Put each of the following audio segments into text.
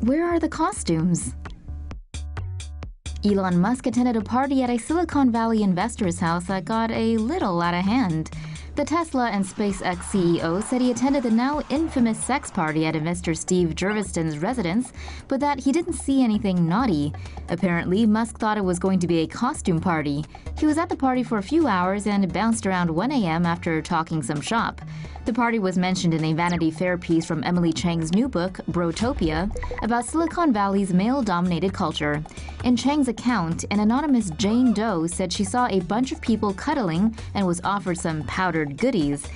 where are the costumes? Elon Musk attended a party at a Silicon Valley investor's house that got a little out of hand. The Tesla and SpaceX CEO said he attended the now infamous sex party at investor Steve Jurvetson residence, but that he didn't see anything naughty. Apparently, Musk thought it was going to be a costume party. He was at the party for a few hours and bounced around 1 a.m. after talking some shop. The party was mentioned in a Vanity Fair piece from Emily Chang's new book, Brotopia, about Silicon Valley's male-dominated culture. In Chang's account, an anonymous Jane Doe said she saw a bunch of people cuddling and was offered some powdered goodies.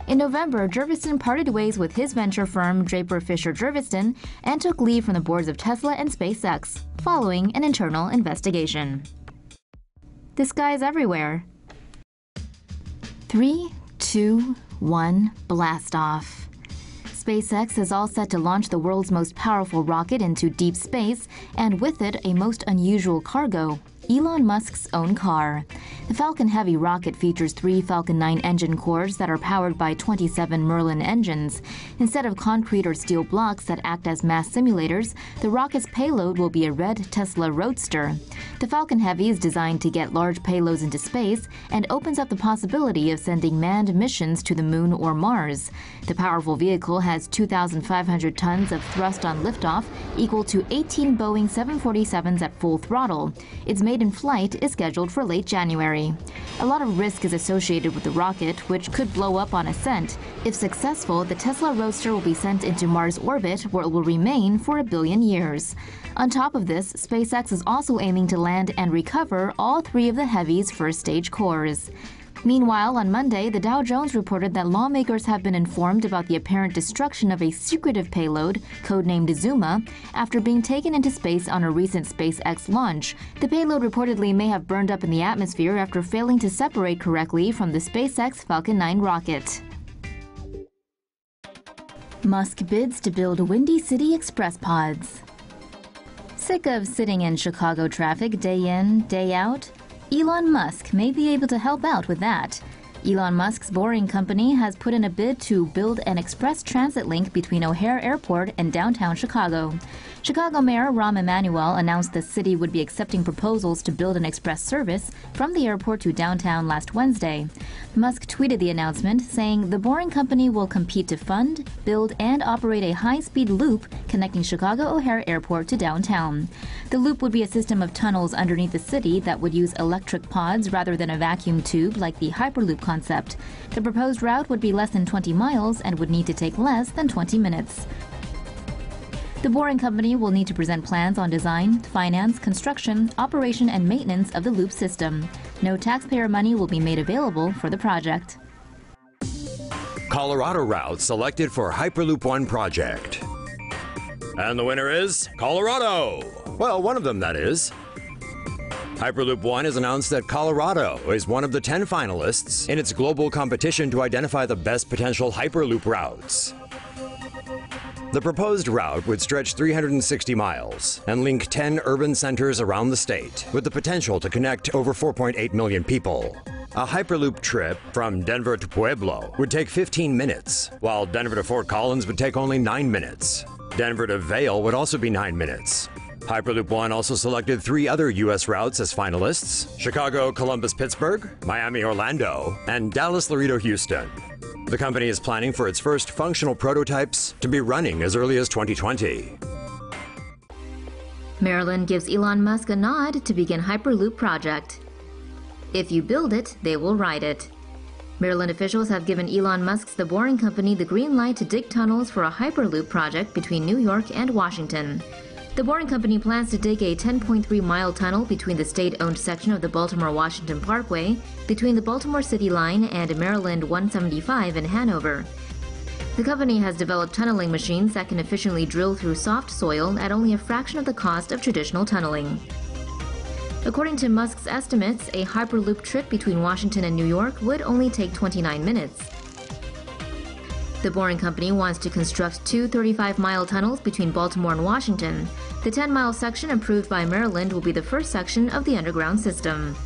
In November, Jurvetson parted ways with his venture firm Draper Fisher Jurvetson and took leave from the boards of Tesla and SpaceX, following an internal investigation. This guy's everywhere. 3, 2, 1, blast off. SpaceX is all set to launch the world's most powerful rocket into deep space, and with it, a most unusual cargo: Elon Musk's own car. The Falcon Heavy rocket features 3 Falcon 9 engine cores that are powered by 27 Merlin engines. Instead of concrete or steel blocks that act as mass simulators, the rocket's payload will be a red Tesla Roadster. The Falcon Heavy is designed to get large payloads into space and opens up the possibility of sending manned missions to the Moon or Mars. The powerful vehicle has 2,500 tons of thrust on liftoff, equal to 18 Boeing 747s at full throttle. Its maiden flight is scheduled for late January. A lot of risk is associated with the rocket, which could blow up on ascent. If successful, the Tesla Roadster will be sent into Mars orbit, where it will remain for 1 billion years. On top of this, SpaceX is also aiming to land and recover all 3 of the Heavy's first-stage cores. Meanwhile, on Monday, the Dow Jones reported that lawmakers have been informed about the apparent destruction of a secretive payload, codenamed Zuma, after being taken into space on a recent SpaceX launch. The payload reportedly may have burned up in the atmosphere after failing to separate correctly from the SpaceX Falcon 9 rocket. Musk bids to build Windy City Express pods. Sick of sitting in Chicago traffic day in, day out? Elon Musk may be able to help out with that. Elon Musk's Boring Company has put in a bid to build an express transit link between O'Hare Airport and downtown Chicago. Chicago Mayor Rahm Emanuel announced the city would be accepting proposals to build an express service from the airport to downtown last Wednesday. Musk tweeted the announcement, saying the Boring Company will compete to fund, build, and operate a high-speed loop connecting Chicago O'Hare Airport to downtown. The loop would be a system of tunnels underneath the city that would use electric pods rather than a vacuum tube like the Hyperloop concept. The proposed route would be less than 20 miles and would need to take less than 20 minutes. The Boring Company will need to present plans on design, finance, construction, operation, and maintenance of the loop system. No taxpayer money will be made available for the project. Colorado route selected for Hyperloop One project. And the winner is Colorado. Well, one of them, that is. Hyperloop One has announced that Colorado is one of the 10 finalists in its global competition to identify the best potential Hyperloop routes. The proposed route would stretch 360 miles and link 10 urban centers around the state, with the potential to connect over 4.8 million people. A Hyperloop trip from Denver to Pueblo would take 15 minutes, while Denver to Fort Collins would take only 9 minutes. Denver to Vail would also be 9 minutes. Hyperloop One also selected 3 other U.S. routes as finalists: Chicago, Columbus, Pittsburgh, Miami, Orlando, and Dallas, Laredo, Houston. The company is planning for its first functional prototypes to be running as early as 2020. Maryland gives Elon Musk a nod to begin Hyperloop project. If you build it, they will ride it. Maryland officials have given Elon Musk's The Boring Company the green light to dig tunnels for a Hyperloop project between New York and Washington. The Boring Company plans to dig a 10.3-mile tunnel between the state-owned section of the Baltimore-Washington Parkway, between the Baltimore City Line and Maryland 175 in Hanover. The company has developed tunneling machines that can efficiently drill through soft soil at only a fraction of the cost of traditional tunneling. According to Musk's estimates, a Hyperloop trip between Washington and New York would only take 29 minutes. The Boring Company wants to construct 2 35-mile tunnels between Baltimore and Washington. The 10-mile section approved by Maryland will be the first section of the underground system.